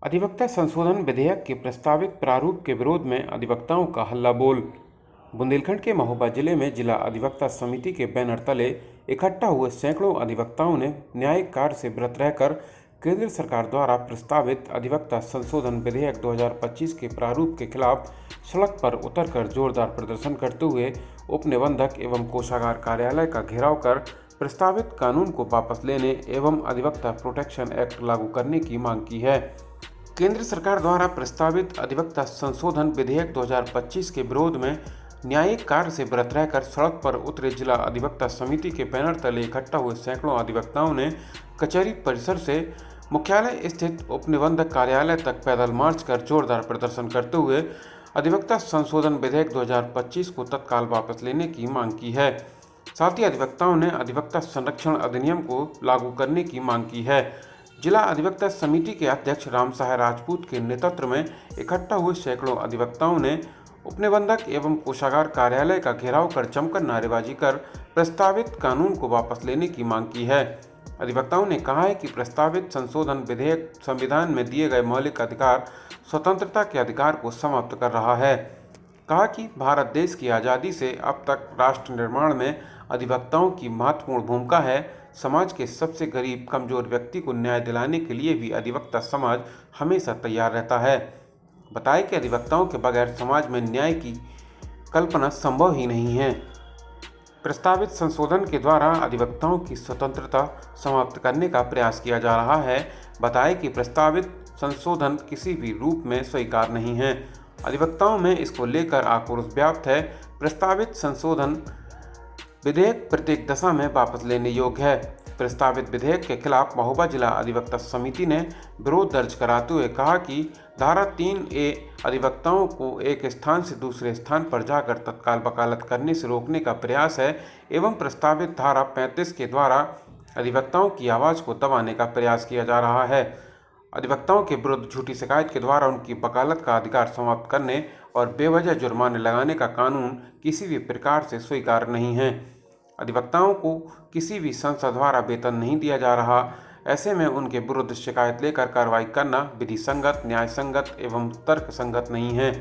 अधिवक्ता संशोधन विधेयक के प्रस्तावित प्रारूप के विरोध में अधिवक्ताओं का हल्ला बोल। बुंदेलखंड के महोबा जिले में जिला अधिवक्ता समिति के बैनर तले इकट्ठा हुए सैकड़ों अधिवक्ताओं ने न्यायिक कार्य से व्रत रहकर केंद्र सरकार द्वारा प्रस्तावित अधिवक्ता संशोधन विधेयक 2025 के प्रारूप के खिलाफ सड़क पर उतरकर जोरदार प्रदर्शन करते हुए उप निबंधक एवं कोषागार कार्यालय का घेराव कर प्रस्तावित कानून को वापस लेने एवं अधिवक्ता प्रोटेक्शन एक्ट लागू करने की मांग की है। केंद्र सरकार द्वारा प्रस्तावित अधिवक्ता संशोधन विधेयक 2025 के विरोध में न्यायिक कार्य से व्रत रहकर सड़क पर उतरे जिला अधिवक्ता समिति के बैनर तले इकट्ठा हुए सैकड़ों अधिवक्ताओं ने कचहरी परिसर से मुख्यालय स्थित उपनिबंधक कार्यालय तक पैदल मार्च कर जोरदार प्रदर्शन करते हुए अधिवक्ता संशोधन विधेयक 2025 को तत्काल वापस लेने की मांग की है। साथ ही अधिवक्ताओं ने अधिवक्ता संरक्षण अधिनियम को लागू करने की मांग की है। जिला अधिवक्ता समिति के अध्यक्ष राम सहाय राजपूत के नेतृत्व में इकट्ठा हुए सैकड़ों अधिवक्ताओं ने उपनिबंधक एवं कोषागार कार्यालय का घेराव कर जमकर नारेबाजी कर प्रस्तावित कानून को वापस लेने की मांग की है। अधिवक्ताओं ने कहा है कि प्रस्तावित संशोधन विधेयक संविधान में दिए गए मौलिक अधिकार स्वतंत्रता के अधिकार को समाप्त कर रहा है। कहा कि भारत देश की आज़ादी से अब तक राष्ट्र निर्माण में अधिवक्ताओं की महत्वपूर्ण भूमिका है। समाज के सबसे गरीब कमजोर व्यक्ति को न्याय दिलाने के लिए भी अधिवक्ता समाज हमेशा तैयार रहता है। बताएं कि अधिवक्ताओं के बगैर समाज में न्याय की कल्पना संभव ही नहीं है। प्रस्तावित संशोधन के द्वारा अधिवक्ताओं की स्वतंत्रता समाप्त करने का प्रयास किया जा रहा है। बताएं कि प्रस्तावित संशोधन किसी भी रूप में स्वीकार नहीं है। अधिवक्ताओं में इसको लेकर आक्रोश व्याप्त है। प्रस्तावित संशोधन विधेयक प्रत्येक दशा में वापस लेने योग्य है। प्रस्तावित विधेयक के खिलाफ महोबा जिला अधिवक्ता समिति ने विरोध दर्ज कराते हुए कहा कि धारा 3A अधिवक्ताओं को एक स्थान से दूसरे स्थान पर जाकर तत्काल वकालत करने से रोकने का प्रयास है एवं प्रस्तावित धारा 35 के द्वारा अधिवक्ताओं की आवाज़ को दबाने का प्रयास किया जा रहा है। अधिवक्ताओं के विरुद्ध झूठी शिकायत के द्वारा उनकी वकालत का अधिकार समाप्त करने और बेवजह जुर्माने लगाने का कानून किसी भी प्रकार से स्वीकार्य नहीं है। अधिवक्ताओं को किसी भी संस्था द्वारा वेतन नहीं दिया जा रहा। ऐसे में उनके विरुद्ध शिकायत लेकर कार्रवाई करना विधि संगत, न्याय संगत एवं तर्क संगत नहीं है।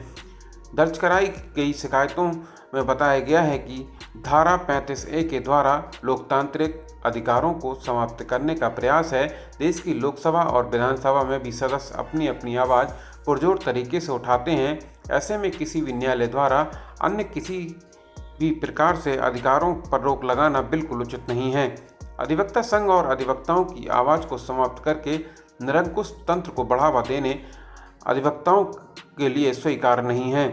दर्ज कराई गई शिकायतों में बताया गया है कि धारा 35A के द्वारा लोकतांत्रिक अधिकारों को समाप्त करने का प्रयास है। देश की लोकसभा और विधानसभा में भी सदस्य अपनी अपनी आवाज़ पुरजोर तरीके से उठाते हैं। ऐसे में किसी भी न्यायालय द्वारा अन्य किसी भी प्रकार से अधिकारों पर रोक लगाना बिल्कुल उचित नहीं है। अधिवक्ता संघ और अधिवक्ताओं की आवाज़ को समाप्त करके निरंकुश तंत्र को बढ़ावा देने अधिवक्ताओं के लिए स्वीकार नहीं है।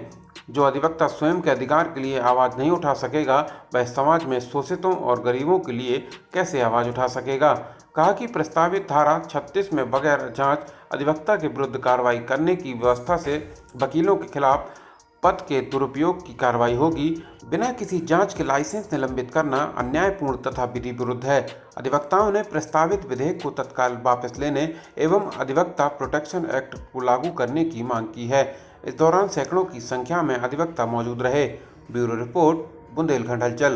जो अधिवक्ता स्वयं के अधिकार के लिए आवाज़ नहीं उठा सकेगा, वह समाज में शोषितों और गरीबों के लिए कैसे आवाज़ उठा सकेगा। कहा कि प्रस्तावित धारा 36 में बगैर जांच अधिवक्ता के विरुद्ध कार्रवाई करने की व्यवस्था से वकीलों के खिलाफ पद के दुरुपयोग की कार्रवाई होगी। बिना किसी जांच के लाइसेंस निलंबित करना अन्यायपूर्ण तथा विधि विरुद्ध है। अधिवक्ताओं ने प्रस्तावित विधेयक को तत्काल वापस लेने एवं अधिवक्ता प्रोटेक्शन एक्ट को लागू करने की मांग की है। इस दौरान सैकड़ों की संख्या में अधिवक्ता मौजूद रहे। ब्यूरो रिपोर्ट, बुंदेलखंड हलचल।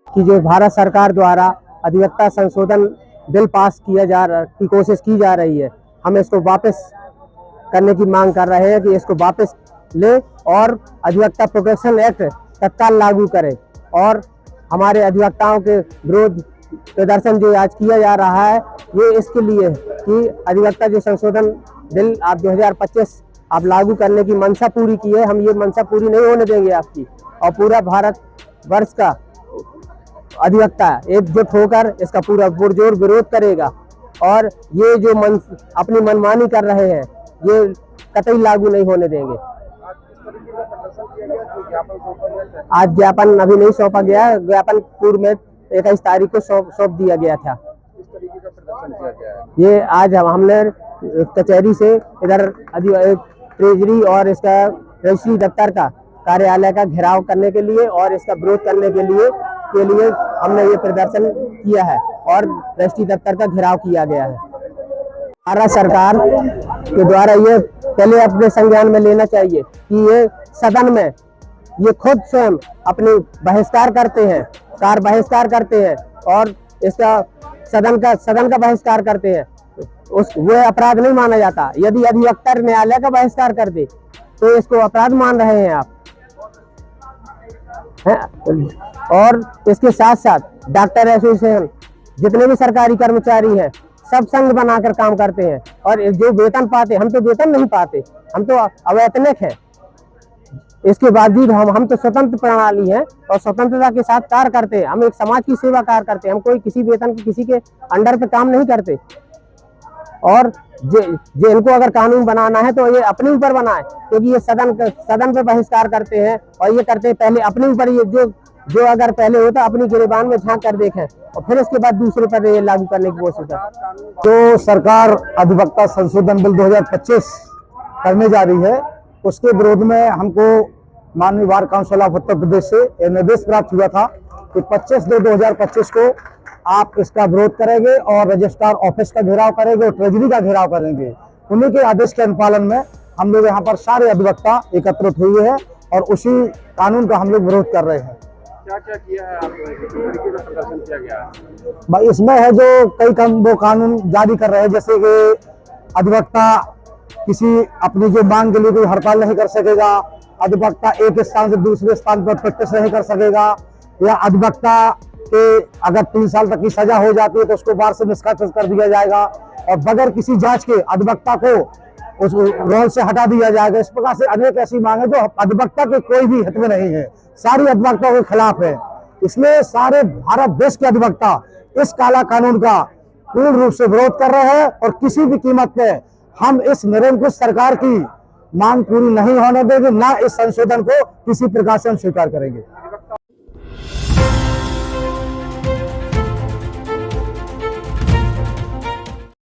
कि जो भारत सरकार द्वारा अधिवक्ता संशोधन बिल पास की कोशिश की जा रही है, हम इसको वापस करने की मांग कर रहे हैं कि इसको वापस ले और अधिवक्ता प्रोटेक्शन एक्ट तत्काल लागू करें। और हमारे अधिवक्ताओं के विरोध प्रदर्शन जो आज किया जा रहा है, ये इसके लिए कि अधिवक्ता जो संशोधन बिल आप 2025 आप लागू करने की मंशा पूरी की है। हम ये मंशा पूरी नहीं होने देंगे आपकी, और पूरा भारत वर्ष का अधिवक्ता एकजुट होकर इसका पूरा पुरजोर विरोध करेगा। और ये जो अपनी मनमानी कर रहे हैं, ये कतई लागू नहीं होने देंगे। आज ज्ञापन अभी नहीं सौंपा गया, ज्ञापन पूर्व में 21 तारीख को सौंप दिया गया था। ये आज हमने कचहरी से इधर ट्रेजरी और इसका रजिस्ट्री दफ्तर का कार्यालय का घेराव करने के लिए और इसका विरोध करने के लिए हमने ये प्रदर्शन किया है और रजिस्ट्री दफ्तर का घेराव किया गया है। भारत सरकार के द्वारा ये पहले अपने संज्ञान में लेना चाहिए कि ये सदन में ये खुद स्वयं अपनी बहिष्कार करते हैं, कार बहिष्कार करते हैं और इसका सदन का बहिष्कार करते हैं। वो अपराध नहीं माना जाता। यदि अधिवक्ता न्यायालय का बहिष्कार कर दे तो इसको अपराध मान रहे हैं आप हैं। और इसके साथ साथ डॉक्टर एसोसिएशन, जितने भी सरकारी कर्मचारी हैं, सब संघ बनाकर काम करते हैं और जो वेतन पाते, हम तो वेतन नहीं पाते, हम तो अवैतनिक हैं। इसके बावजूद हम तो स्वतंत्र प्रणाली है और स्वतंत्रता के साथ कार्य करते हैं। हम एक समाज की सेवा कार्य करते हैं, हम कोई किसी वेतन किसी के अंडर पे काम नहीं करते। और जो इनको अगर कानून बनाना है तो ये अपने ऊपर बनाए, क्योंकि ये सदन पे बहिष्कार करते हैं और ये करते हैं पहले अपने ऊपर। ये जो अगर पहले होता अपनी गिरेबान में झांक कर देखें और फिर उसके बाद दूसरे पर ये लागू करने की कोशिश करें। जो सरकार अधिवक्ता संशोधन बिल 2025 करने जा रही है, उसके विरोध में हमको माननीय bar council of Uttar Pradesh से यह निर्देश प्राप्त हुआ था कि 25/2/2025 को आप इसका विरोध करेंगे और रजिस्ट्रार ऑफिस का घेराव करेंगे और ट्रेजरी का घेराव करेंगे। उन्हीं के आदेश के अनुपालन में हम लोग यहाँ पर सारे अधिवक्ता एकत्रित हुए हैं और उसी कानून का हम लोग विरोध कर रहे हैं। क्या क्या किया है आप, किस तरीके का प्रदर्शन किया गया है? भाई इसमें है जो कई वो कानून जारी कर रहे हैं, जैसे कि अधिवक्ता किसी अपनी जो मांग के लिए कोई हड़ताल नहीं कर सकेगा, अधिवक्ता एक स्थान से दूसरे स्थान पर प्रैक्टिस नहीं कर सकेगा, या अधिवक्ता के अगर 3 साल तक की सजा हो जाती है तो उसको बार से निष्कासित कर दिया जाएगा और बगैर किसी जांच के अधिवक्ता को उस रोल से हटा दिया जाएगा। इस प्रकार से अनेक ऐसी मांगे जो अधिवक्ता के कोई भी हित में नहीं है, सारी अधिवक्ताओं के खिलाफ है। इसलिए सारे भारत देश के अधिवक्ता इस काला कानून का पूर्ण रूप से विरोध कर रहे हैं और किसी भी कीमत पे हम इस निरंकुश सरकार की मांग पूरी नहीं होने देंगे, ना इस संशोधन को किसी प्रकार से हम स्वीकार करेंगे।